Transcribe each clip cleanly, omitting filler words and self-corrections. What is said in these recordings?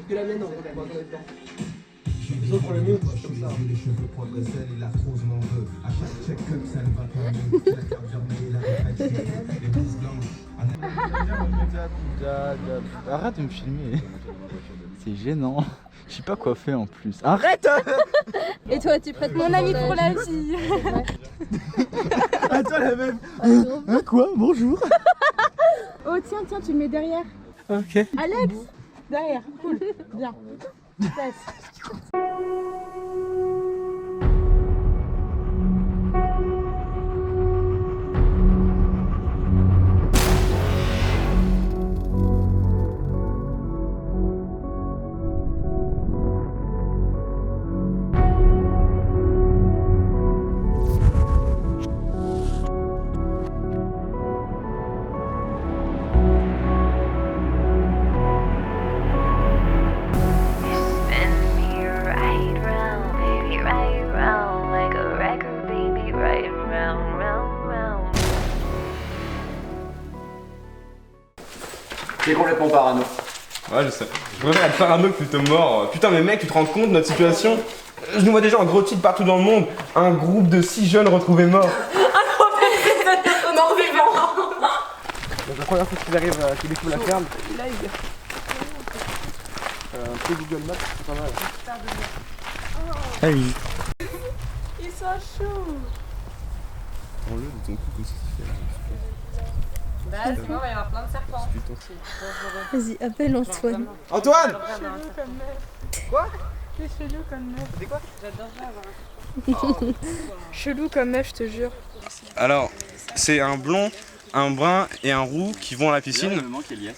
Que la mienne, on va dans les temps. Les autres, on les met comme ça. Les cheveux poivre et sel et la prose m'en veut. À chaque check-up, ça ne va pas mieux. La carte germée, la réflexion, les blouses blanches. Arrête de me filmer. C'est gênant. Je sais pas quoi faire en plus. Arrête. Et toi, tu prêtes mon ami pour la vie. Attends la même. Quoi? Bonjour. Oh tiens, tu le mets derrière. Ok. Alex, derrière. Cool. Bien. Passe. T'es complètement parano. Ouais, je sais. Je préfère être parano que plutôt mort. Putain, mais mec, tu te rends compte de notre situation? Je nous vois déjà en gros titre partout dans le monde. Un groupe de 6 jeunes retrouvés morts. Mort vivant. Donc la première fois qu'ils arrivent, qu'ils découvrent la ferme. Un peu Google Maps, c'est pas mal. Hey. Ils sont chauds. Prends-le de ton cou comme ça se fait. Bah sinon il va y avoir plein de serpents. Vas-y, appelle Antoine. Antoine! Quoi? C'est chelou comme meuf. C'est quoi? J'adorerais avoir chelou comme meuf, je te jure. Alors, c'est un blond, un brun et un roux qui vont à la piscine.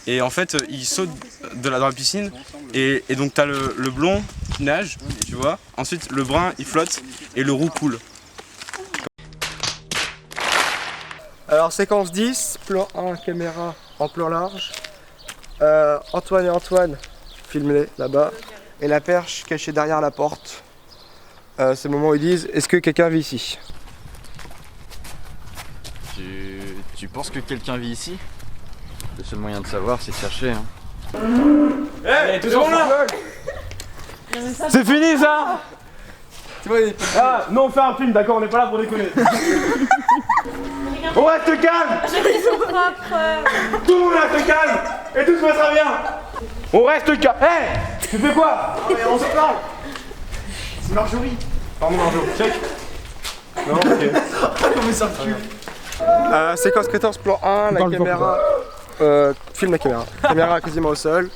Et en fait, ils sautent dans la piscine. Et donc, t'as le blond qui nage, tu vois. Ensuite, le brun il flotte et le roux coule. Alors séquence 10, plan 1, caméra en plan large. Antoine et Antoine, filmez là-bas. Et la perche cachée derrière la porte. C'est le moment où ils disent, est-ce que quelqu'un vit ici? Tu penses que quelqu'un vit ici? Le seul moyen de savoir, c'est de chercher. Hein. Hey, toujours là! C'est fini ça! Ah, non, on fait un film, d'accord, on n'est pas là pour déconner. On reste calme! Tout le monde reste calme! Et tout se passera bien! On reste calme! Hé! Tu fais quoi? On se parle! C'est Marjorie! Pardon Marjorie, check! Non, ok. Séquence 14, plan 1, la caméra... filme la caméra. Caméra quasiment au sol.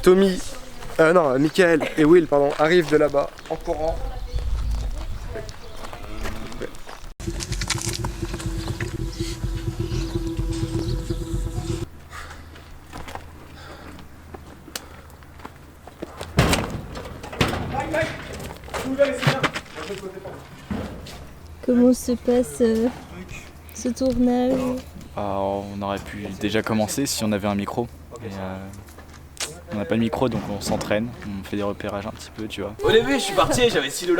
Tommy... non, Michael et Will, pardon, arrivent de là-bas, en courant. Comment se passe ce tournage? On aurait pu déjà commencer si on avait un micro. Et, on n'a pas de micro donc on s'entraîne, on fait des repérages un petit peu, tu vois. Au début, je suis parti, j'avais 6 $.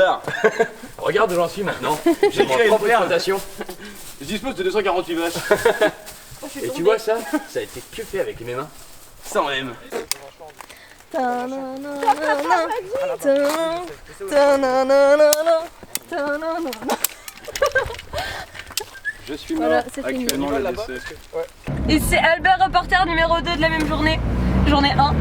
Regarde où j'en suis maintenant. J'ai créé une propre exploitation. Je dispose de 248 vaches. Et tu vois ça? Ça a été que fait avec mes mains. Ça on aime. Je suis Voilà, c'est fini. actuellement le décès. Et c'est Albert, reporter numéro 2 de la même journée. Journée 1.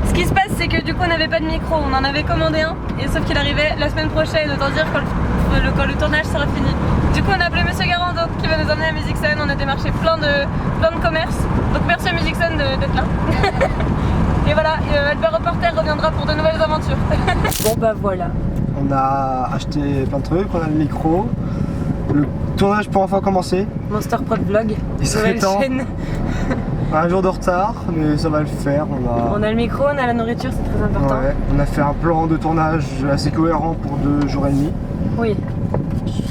Ce qui se passe, c'est que du coup on n'avait pas de micro, on en avait commandé un, et sauf qu'il arrivait la semaine prochaine, autant dire quand le tournage sera fini. Du coup on a appelé Monsieur Garando qui va nous emmener à Music Sun, on a démarché plein de commerces, donc merci à Music Sun d'être là. Et voilà, Albert Reporter reviendra pour de nouvelles aventures. Bon bah voilà. On a acheté plein de trucs, on a le micro. Le tournage pour enfin commencer. Monster Prod Vlog, Il serait temps. chaîne. Un jour de retard, mais ça va le faire. On a le micro, on a la nourriture, c'est très important. Ouais, on a fait un plan de tournage assez cohérent pour 2 jours et demi. Oui.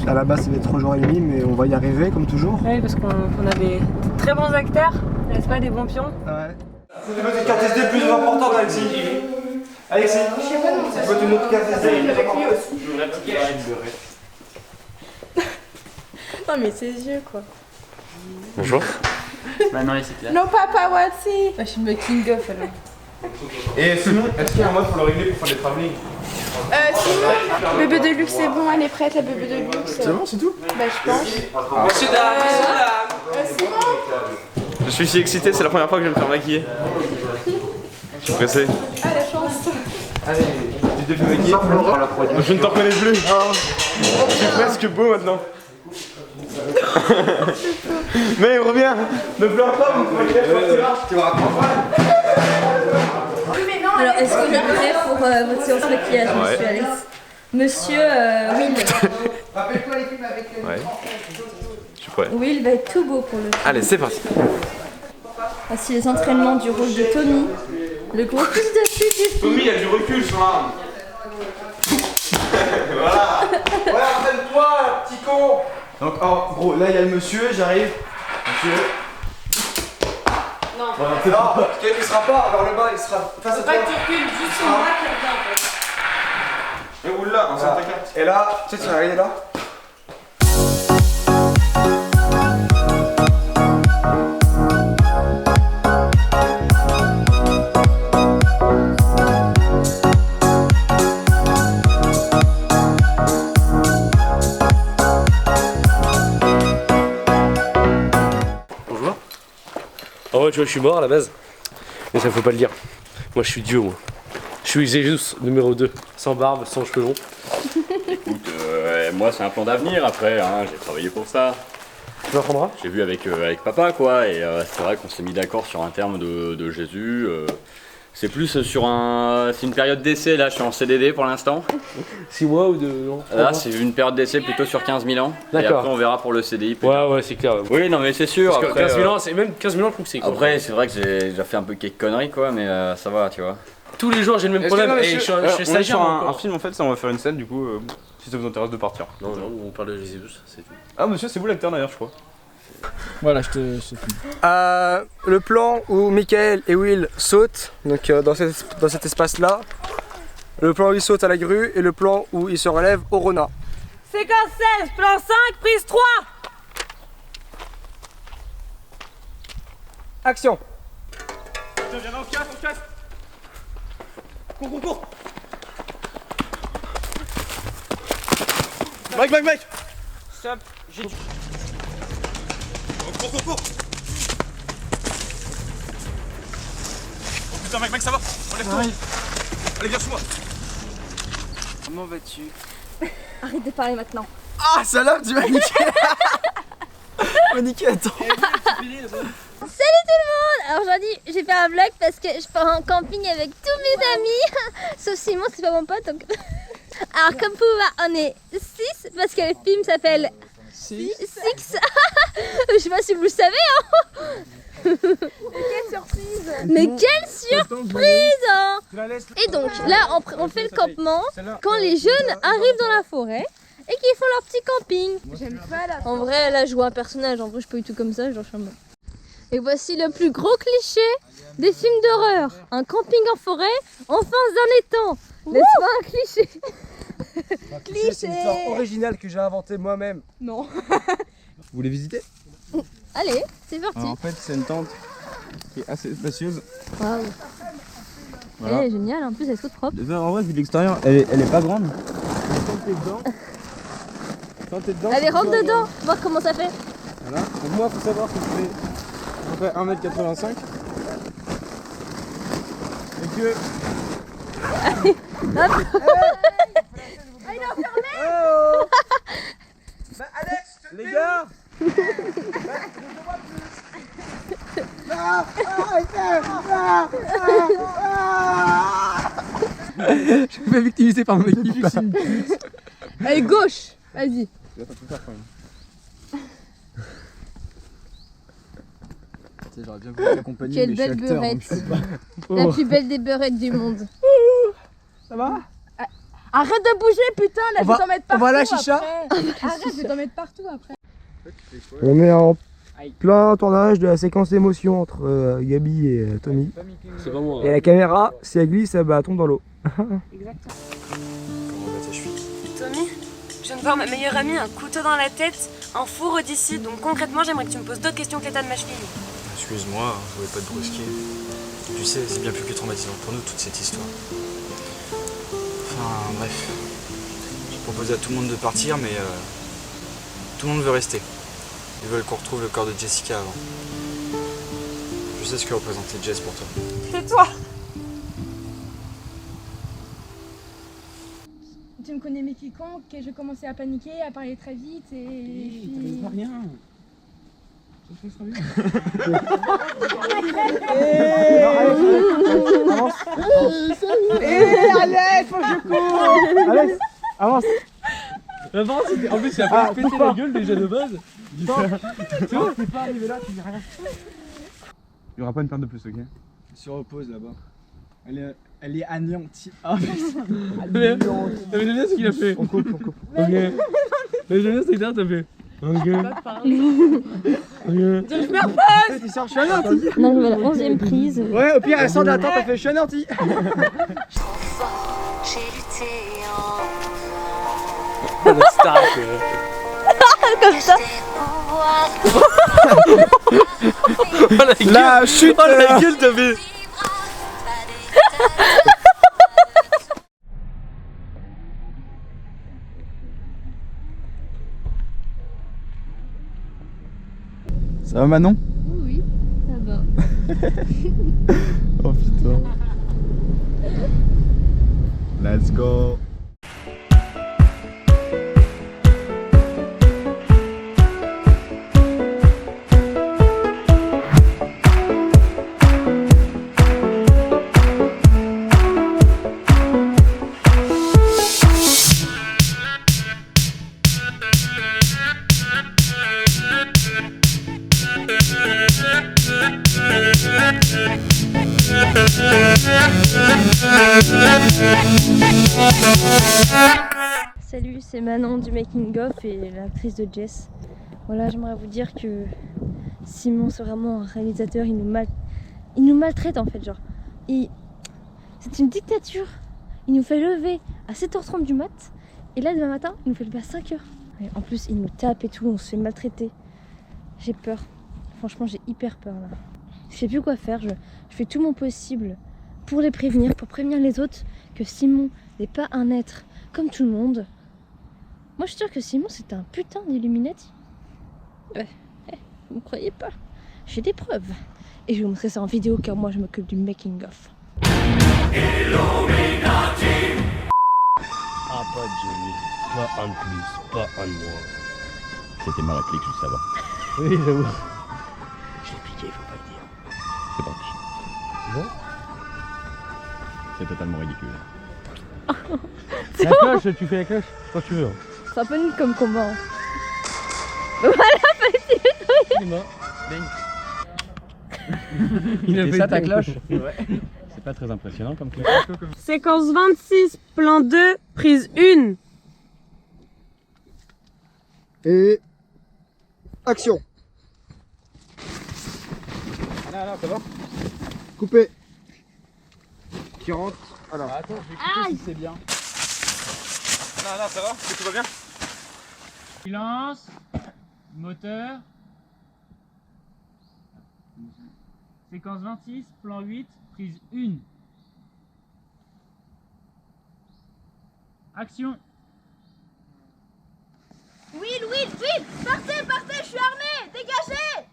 À la base, c'était 3 jours et demi, mais on va y arriver comme toujours. Oui, parce qu'on a des très bons acteurs, n'est-ce pas, des bons pions. Ouais. C'est votre carte SD plus importante, Alexis. Alexis, c'est votre autre carte SD. Non mais ses yeux quoi. Bonjour. Bah non, c'est clair. Non paparazzi. Bah, je suis making of alors. Et sinon, est-ce qu'il y a un mode pour le régler pour faire des travelling? Sinon, bébé de luxe c'est bon, elle est prête la bébé de luxe. C'est bon, c'est tout? Bah je pense. Monsieur dames, C'est bon. Je suis si excité, c'est la première fois que je vais me faire maquiller. Je suis pressé. Ah la chance. Allez, tu t'es fait maquiller? Je ne t'en reconnais plus. Je suis presque beau maintenant. Mais reviens, ne pleure pas, tu vas Alors est-ce que vous êtes prêts pour votre séance maquillage, monsieur Alex? Monsieur Will. Ouais. Je suis prêt. Will va être tout beau pour le film. Allez, c'est parti. Voici les entraînements du rôle de Tommy, le gros fils de pute du film. Tommy, il a du recul sur l'arme. Voilà. Ouais, rappelle-toi, petit con. Donc, en gros, là il y a le monsieur, j'arrive. Monsieur. Non. Voilà, c'est pas. Parce qu'il sera pas vers le bas, il sera face à toi. Pas que tu recules, juste son bras qui revient en fait. Et où là, on Voilà. ta carte. Et là, tu sais, tu vas arriver là. bonjour. Ah ouais, tu vois, je suis mort à la base. Mais ça faut pas le dire. Moi, je suis Dieu, moi. Je suis Jésus numéro 2. Sans barbe, sans cheveux longs. Écoute, moi c'est un plan d'avenir après, hein, j'ai travaillé pour ça. Tu m'apprendras? J'ai vu avec papa quoi, et c'est vrai qu'on s'est mis d'accord sur un terme de Jésus. C'est plus sur un... C'est une période d'essai là, je suis en CDD pour l'instant. 6 mois ou 2 ans? Là c'est une période d'essai plutôt sur 15 000 ans. Et D'accord. après on verra pour le CDI. Ouais, c'est clair. Oui, non mais c'est sûr. Parce que Après, 15 000 ans, c'est même 15 000 ans, je trouve que c'est quoi. après c'est vrai que j'ai déjà fait un peu quelques conneries quoi, mais ça va, tu vois. Tous les jours, j'ai le même problème. Et je suis on est stagiaire sur un encore. film en fait, ça on va faire une scène du coup, si ça vous intéresse de partir. Non, on parle de Jésus, c'est tout. Ah monsieur, c'est vous l'acteur d'ailleurs je crois. Voilà, je te filme. Le plan où Michael et Will sautent, donc dans cet espace-là. Le plan où ils sautent à la grue et le plan où ils se relèvent au Rona. Séquence 16, plan 5, prise 3. Action. Viens là, on se casse. Cours. Mike. Stop. Cours. Oh putain, mec, ça va. Enlève-toi. Allez, viens sous moi. Comment vas-tu? Arrête de parler maintenant. Ah, salope, tu m'as niqué. Tu m'as niqué, attends. Salut tout le monde! Alors aujourd'hui j'ai fait un vlog parce que je pars en camping avec tous mes amis. Sauf Simon, c'est pas mon pote donc. Alors comme vous voyez, on est 6 parce que le film s'appelle Six. Je sais pas si vous le savez hein. Quelle surprise! Mais quelle surprise hein. Et donc là on fait le campement quand les jeunes arrivent dans la forêt et qu'ils font leur petit camping. J'aime pas la. En vrai là je vois un personnage, en vrai je peux du tout comme ça, genre je suis en mode. Et voici le plus gros cliché des films d'horreur. Un camping en forêt, en face d'un étang. N'est-ce pas un cliché? C'est une histoire originale que j'ai inventée moi-même. Non. Vous voulez visiter? Allez, c'est parti. Alors, en fait, c'est une tente qui est assez spacieuse. Waouh. Voilà. Elle est géniale, en plus elle est toute propre. En vrai, vu de l'extérieur, elle est pas grande. Quand t'es dedans, Allez, c'est rentre plutôt dedans, voir comment ça fait. Voilà. Donc moi, faut savoir que je fais à peu près 1m85. Et que... Les gars, je me fais victimiser par mon équipe. Allez, gauche! Vas-y. Tu vas pas tout faire quand même. Tu sais, j'aurais bien voulu t'accompagner, Quelle mais je suis belle acteur, beurette. donc je peux pas. La plus belle des beurettes du monde. Ça va? Arrête de bouger, putain, là, je vais t'en mettre on partout. va à la chicha. après. Arrête, je vais t'en mettre partout après. On est en plein tournage de la séquence émotion entre Gabi et Tommy. C'est pas moi. Et la caméra, si elle glisse, elle tombe dans l'eau. Tommy, Je viens de voir ma meilleure amie, un couteau dans la tête, un four d'ici. Donc concrètement, j'aimerais que tu me poses d'autres questions que l'état de ma cheville. Excuse-moi, je voulais pas te brusquer. Tu sais, c'est bien plus que traumatisant pour nous toute cette histoire. Enfin, bref. J'ai proposé à tout le monde de partir, mais tout le monde veut rester. Ils veulent qu'on retrouve le corps de Jessica avant. Je sais ce que représentait Jess pour toi. C'est toi. Tu me connais mais quiconque, et je commençais à paniquer, à parler très vite et puis... Pas rien. Ça se passera bien. Alex, faut que je cours. Alex, avance. En plus, il a pas pété la gueule déjà de base. Tu vois, t'es pas arrivé là, tu dis rien. Il y aura pas une paire de plus, ok? Elle se repose là-bas. Elle est anéantie. Ah, mais j'aime bien ce qu'il a fait. On coupe. Ok. Mais j'aime bien ce que t'as fait. Ok. Je me repose. Il sort, je suis anéanti. On arrive à la 11e prise. Ouais, au pire, elle sort de la tente, elle fait je suis anéanti. J'ai lutté Comme ça. La chute. Oh la gueule t'as fait. Ça va Manon? Oui, ça va. Oh putain. Let's go. Salut, c'est Manon du Making of et l'actrice de Jess. Voilà, j'aimerais vous dire que Simon, c'est vraiment un réalisateur, il nous maltraite en fait, genre. C'est une dictature. Il nous fait lever à 7h30 du mat et là demain matin, il nous fait lever à 5h. Et en plus, il nous tape et tout, on se fait maltraiter. J'ai peur. Franchement, j'ai hyper peur là. Je sais plus quoi faire, je fais tout mon possible pour les prévenir, pour prévenir les autres que Simon n'est pas un être comme tout le monde. Moi je suis sûre que Simon c'est un putain d'Illuminati. Vous me croyez pas? J'ai des preuves. Et je vais vous montrer ça en vidéo car moi je m'occupe du making of. Illuminati. Ah pas de Jimmy, pas un de plus, pas un de moins. C'était ma réplique juste avant. Oui, j'avoue. Je l'ai piqué, faut pas le dire. C'est parti. Bon. C'est totalement ridicule. La cloche, tu fais la cloche quand tu veux. C'est un peu nul comme combat. Hein. Voilà, petit Il a fait ça ta cloche? Ouais. C'est pas très impressionnant comme cloche. Séquence 26, plan 2, prise 1. Et action. Là, ça va? Coupé. Qui rentre. Alors. Attends, je vais écouter si c'est bien. Là, ça va? Est-ce que tout va bien? Silence. Moteur. Séquence 26, plan 8, prise 1. Action. Will, partez, je suis armée, dégagez.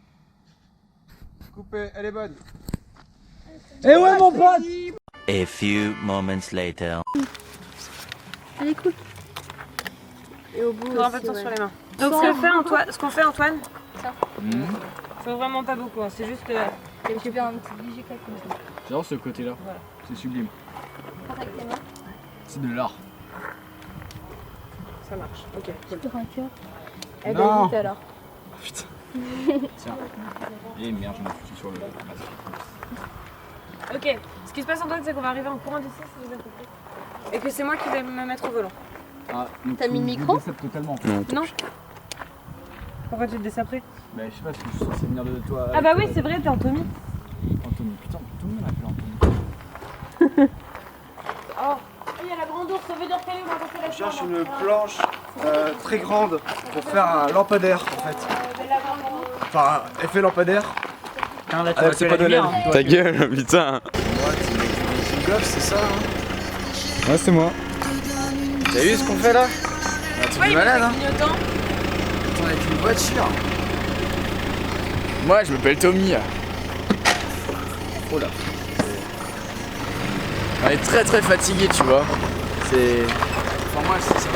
Coupé, elle est bonne. Eh ouais mon pote. A few moments later. Elle est cool. Et au bout, Prends un peu de temps sur les mains. Donc ce qu'on fait Antoine, ça. Faut vraiment pas beaucoup, hein. C'est juste... Je vais faire un petit digital comme ça. J'adore ce côté-là. Voilà. C'est sublime. Avec tes mains. C'est de l'art. Ça marche, ok. Sur un cœur. Elle va vite alors. Putain. Tiens. Et merde, je me suis sur le masque. Ok, ce qui se passe Antoine, c'est qu'on va arriver en courant d'ici, si vous avez compris. Et que c'est moi qui vais me mettre au volant. Ah, t'as mis le micro? Totalement. Non. Pourquoi tu te dessaperais? Bah je sais pas, parce que je suis censé venir de toi. Ah bah oui, c'est vrai, t'es Anthony. Anthony, putain, tout le monde m'appelle Anthony. Oh, il y a la grande ours, ça veut dire qu'elle est où on va passer la Je cherche une planche très grande pour faire un lampadaire en fait. Enfin, effet lampadaire. Avec c'est pas de LED. Ta gueule, putain. C'est ça, hein. Ouais, c'est moi. T'as vu ce qu'on fait là? Un truc de malade, hein. Clignotant. On est avec une voiture. Moi, je m'appelle Tommy. Oh là. On est très très fatigué, tu vois. C'est. Enfin, moi, ça va, je vais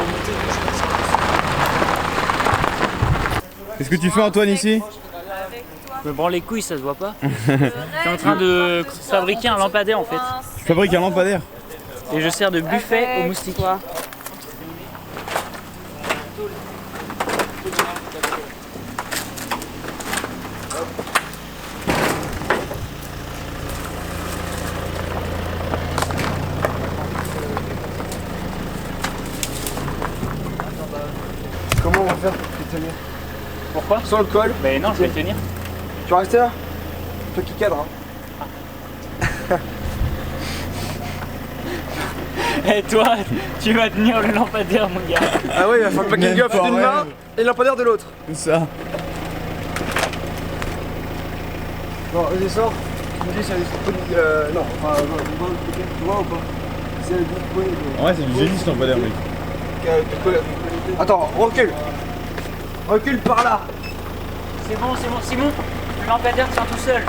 remonter. Qu'est-ce que tu fais, Antoine, ici? Je me branle les couilles, ça se voit pas. Je suis en train de fabriquer un lampadaire en fait. Tu fabriques un lampadaire? Et je sers de buffet aux moustiques. Comment on va faire pour te tenir? Pourquoi? Sans le col. Mais non, je vais tenir. Tu vas rester là? Toi qui cadre, hein. Et toi, tu vas tenir le lampadaire, mon gars. Ah ouais, il va faire le packing up d'une main et le lampadaire de l'autre. C'est ça. Bon, vas-y, sors. Tu me dis si elle est disponible. Non, enfin, tu vois ou pas? Si elle est disponible. Ouais, c'est du génie ce lampadaire, mec. Attends, recule. Recule par là. C'est bon, Simon. Le lampadaire tient tout seul.